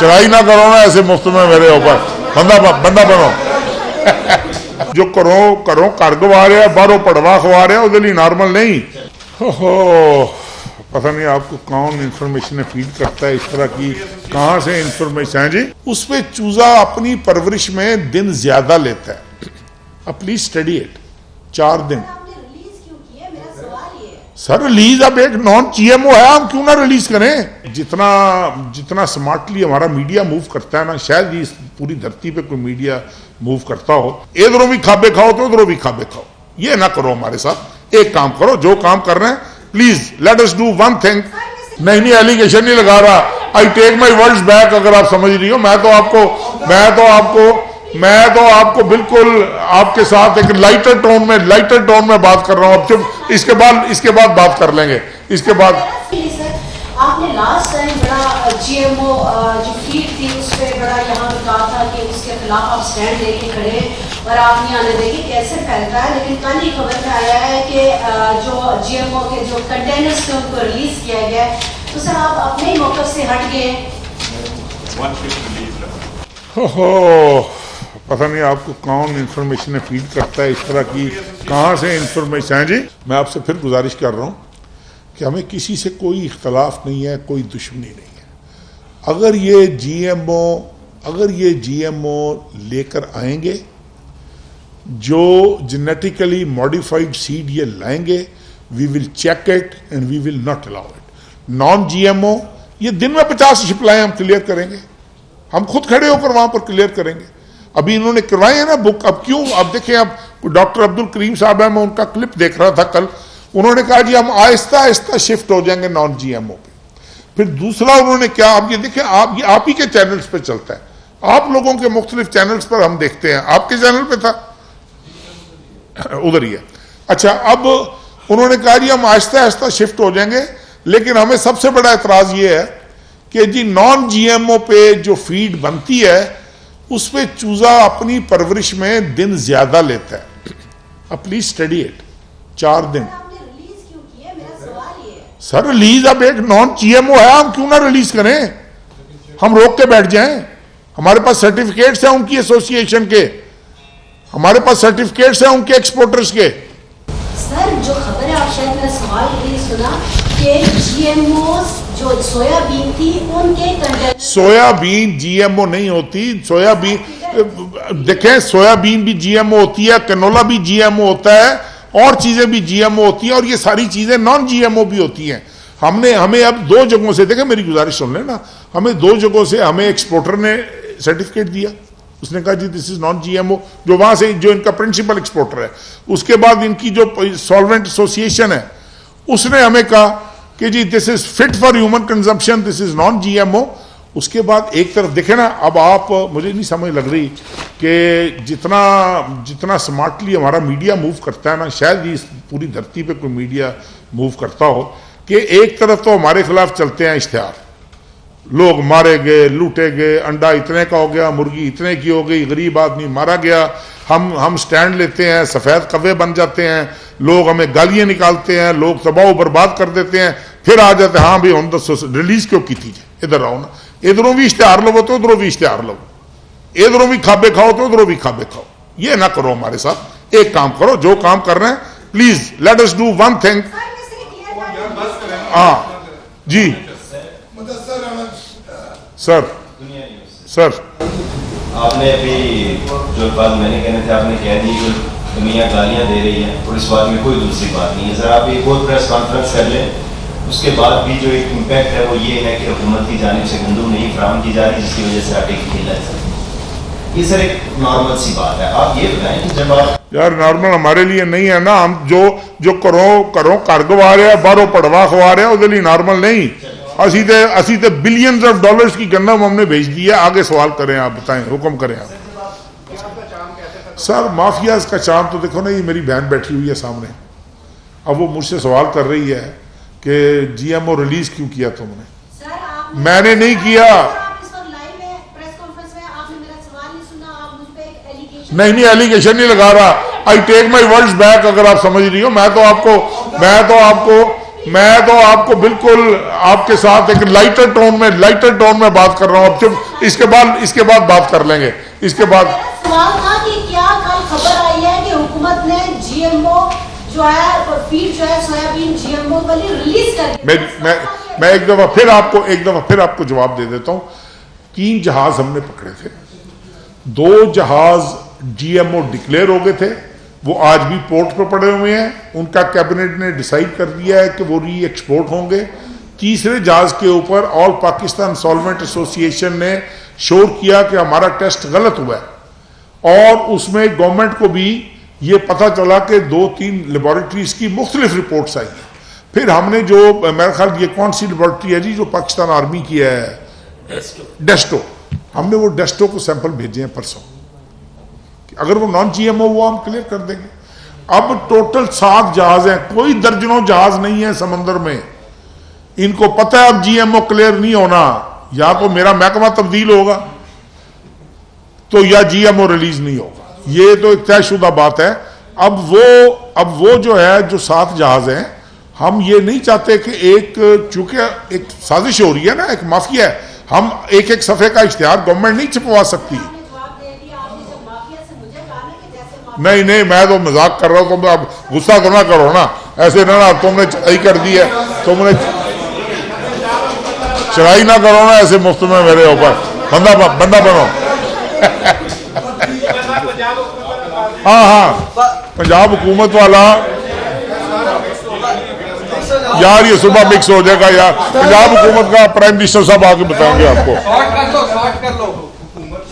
चढ़ाई ना करो ना ऐसे मुफ्त में मेरे ऊपर, बंदा बनो। जो करो घर गवा रहा है, बाहरों पड़वा खवा रहा है, उसके लिए नॉर्मल नहीं। हो पता नहीं आपको कौन इंफॉर्मेशन फीड करता है इस तरह की, कहां से इंफॉर्मेशन है जी। उसमें चूजा अपनी परवरिश में दिन ज्यादा लेता है। अब प्लीज स्टडी इट। 4 दिन सर रिलीज, अब एक नॉन जीएमओ है, हम क्यों ना रिलीज करें। जितना स्मार्टली हमारा मीडिया मूव करता है ना, शायद इस पूरी धरती पे कोई मीडिया मूव करता हो। इधरों भी खाबे खाओ तो उधरों भी खाबे खाओ, ये ना करो हमारे साथ। एक काम करो, जो काम कर रहे हैं please let us do one thing. नहीं एलिगेशन नहीं लगा रहा, I take my words back. अगर आप समझ रही हो, मैं तो आपको बिल्कुल आपके साथ एक लाइटर टोन में बात कर रहा हूं। अब चुप, इसके बाद बात कर लेंगे। इसके बाद आपने लास्ट टाइम बड़ा जीएमओ जो फीड थी उस पर बड़ा यहाँ कहा था कि उसके खिलाफ आप स्टैंड लेके खड़े, और आप नहीं आने देंगे, कैसे फैलता है। लेकिन कल ही खबर में आया है कि जो जीएमओ के जो कंटेनर्स थे उनको रिलीज किया गया है, तो सर आप अपने ही मौके से हट गए। पता नहीं आपको कौन इंफॉर्मेशन फीड करता है इस तरह की, कहां से इंफॉर्मेशन है जी। मैं आपसे फिर गुजारिश कर रहा हूं कि हमें किसी से कोई इख्तलाफ नहीं है, कोई दुश्मनी नहीं है। अगर ये जीएमओ लेकर आएंगे, जो जेनेटिकली मॉडिफाइड सीड ये लाएंगे, we will check it and we will not allow it. Non GMO ये दिन में 50 शिपलाएं हम क्लियर करेंगे, हम खुद खड़े होकर वहां पर क्लियर करेंगे। अभी इन्होंने करवाए हैं ना बुक, अब क्यों। अब देखें, अब डॉक्टर अब्दुल करीम साहब है, मैं उनका क्लिप देख रहा था कल, उन्होंने कहा जी हम आहिस्ता आहिस्ता शिफ्ट हो जाएंगे नॉन जीएमओ पे। फिर दूसरा उन्होंने क्या, अब ये देखें, आप ही के चैनल्स पे चलता है, आप लोगों के मुख्तलिफ चैनल्स पर हम देखते हैं, आपके चैनल पे था, उधर ही है। अच्छा, अब उन्होंने कहा जी हम आहिस्ता आहिस्ता शिफ्ट हो जाएंगे, लेकिन हमें सबसे बड़ा एतराज ये है कि जी नॉन जीएमओ पे जो फीड बनती है उस पर चूजा अपनी परवरिश में दिन ज्यादा लेता है। अब प्लीज स्टडी इट। 4 दिन सर रिलीज, अब एक नॉन जीएमओ है, हम क्यों ना रिलीज करें। हम रोक के बैठ जाएं। हमारे पास सर्टिफिकेट्स हैं उनकी एसोसिएशन के, हमारे पास सर्टिफिकेट्स हैं उनके एक्सपोर्टर्स के। सर जो खबर है, आप शायद मेरा सवाल ये सुना कि जीएमओ जो सोयाबीन थी उनके कंटेनर, सोयाबीन जीएमओ नहीं होती। सोयाबीन देखें, सोयाबीन भी जीएमओ होती है, कैनोला भी जीएमओ होता है, और चीजें भी जीएमओ होती हैं, और ये सारी चीजें नॉन जीएमओ भी होती हैं। हमें अब 2 जगहों से, देखें मेरी गुजारिश सुन लेना, हमें 2 जगहों से हमें एक्सपोर्टर ने सर्टिफिकेट दिया, उसने कहा जी दिस इज नॉन जीएमओ, जो वहां से जो इनका प्रिंसिपल एक्सपोर्टर है। उसके बाद इनकी जो सॉल्वेंट एसोसिएशन है उसने हमें कहा कि जी this is fit for human consumption, this is non GMO. उसके बाद एक तरफ देखे ना, अब आप, मुझे नहीं समझ लग रही कि जितना स्मार्टली हमारा मीडिया मूव करता है ना, शायद इस पूरी धरती पे कोई मीडिया मूव करता हो, कि एक तरफ तो हमारे खिलाफ चलते हैं इश्तिहार, लोग मारे गए, लूटे गए, अंडा इतने का हो गया, मुर्गी इतने की हो गई, गरीब आदमी मारा गया, हम स्टैंड लेते हैं, सफेद कव्वे बन जाते हैं, लोग हमें गालियां निकालते हैं, लोग तबाह बर्बाद कर देते हैं, फिर आ जाते हैं हाँ भाई हम दसो रिलीज क्यों की थी, इधर आओ ना, इधरों भी इश्तिहार लो तो उधरों भी इश्तिहार लो, इधरों भी खाबे खाओ तो उधरों भी खाबे खाओ, ये ना करो हमारे साथ। एक काम करो, जो काम कर रहे हैं please let us do one thing. हाँ जी सर आपने अभी जो बात मैंने कहने थे आपने कह दी, जो दुनिया गालियां दे रही है और इस बात में कोई दूसरी बात नहीं है। सर आप एक और प्रेस कॉन्फ्रेंस कर लें, उसके बाद भी जो एक इम्पैक्ट है वो ये है कि हुकूमत की जानिब से गंदम नहीं फराहम की जा रही, जिसकी वजह से आटे की किल्लत है। ये सर एक नॉर्मल सी बात है। आप ये बताएं कि जब आप, यार नॉर्मल हमारे लिए नहीं है ना, हम जो करो घर गवा रहे हैं, बाहरों पड़वा खवा रहे हैं, उसके लिए नॉर्मल नहीं। असी तो बिलियंस ऑफ डॉलर्स की गंदम हमने भेज दी है। आगे सवाल करें, आप बताएं, हुक्म करें आप। सर माफियाज का चाम तो देखो ना, ये मेरी बहन बैठी हुई है सामने, अब वो मुझसे सवाल कर रही है कि जीएमओ रिलीज क्यों किया तुमने। मैंने नहीं किया। नहीं एलिगेशन नहीं लगा रहा, I take my words back. अगर आप समझ रही हो, मैं तो आपको मैं तो आपको बिल्कुल आपके साथ एक लाइटर टोन में बात कर रहा हूं। अब चुप, इसके बाद बात कर लेंगे। इसके बाद सवाल था कि क्या कल खबर आई है कि हुकूमत ने जीएमओ जो है फीड जो है सोयाबीन जीएमओ वाली रिलीज कर दी। मैं एक दफा फिर आपको जवाब दे देता हूं। 3 जहाज हमने पकड़े थे, 2 जहाज जीएमओ डिक्लेयर हो गए थे, वो आज भी पोर्ट पर पड़े हुए हैं। उनका कैबिनेट ने डिसाइड कर दिया है कि वो री एक्सपोर्ट होंगे। तीसरे जहाज के ऊपर ऑल पाकिस्तान सॉल्वेंट एसोसिएशन ने शोर किया कि हमारा टेस्ट गलत हुआ है, और उसमें गवर्नमेंट को भी ये पता चला कि 2-3 लेबोरेटरीज की मुख्तलिफ रिपोर्ट्स आई हैं। फिर हमने जो, मेरा ख्याल ये कौन सी लेबोरेटरी है जी जो पाकिस्तान आर्मी की है, डेस्टो, हमने वो डेस्टो को सैंपल भेजे हैं परसों। अगर वो नॉन जीएमओ हुआ हम क्लियर कर देंगे। अब टोटल 7 जहाज हैं, कोई दर्जनों जहाज नहीं है समंदर में। इनको पता है अब जीएमओ क्लियर नहीं होना, या तो मेरा महकमा तब्दील होगा तो या जीएमओ रिलीज नहीं होगा। ये तो एक तयशुदा बात है। अब वो जो है, जो 7 जहाज हैं, हम ये नहीं चाहते कि चूंकि एक साजिश हो रही है ना, एक माफिया है, हम एक सफे का इश्तिहार गवर्नमेंट नहीं छपवा सकती। नहीं, मैं तो मजाक कर रहा हूं। तुम अब गुस्सा तो ना करो ना, ऐसे ना तुमने चढ़ाई कर दी है, तुमने चढ़ाई ना करो ना ऐसे मुफ्त में मेरे ऊपर। बंदा बनो। हाँ, पंजाब हुकूमत वाला यार, ये सुबह मिक्स हो जाएगा यार। पंजाब हुकूमत का प्राइम मिनिस्टर साहब आके बताएंगे आपको। शॉर्ट कर लो।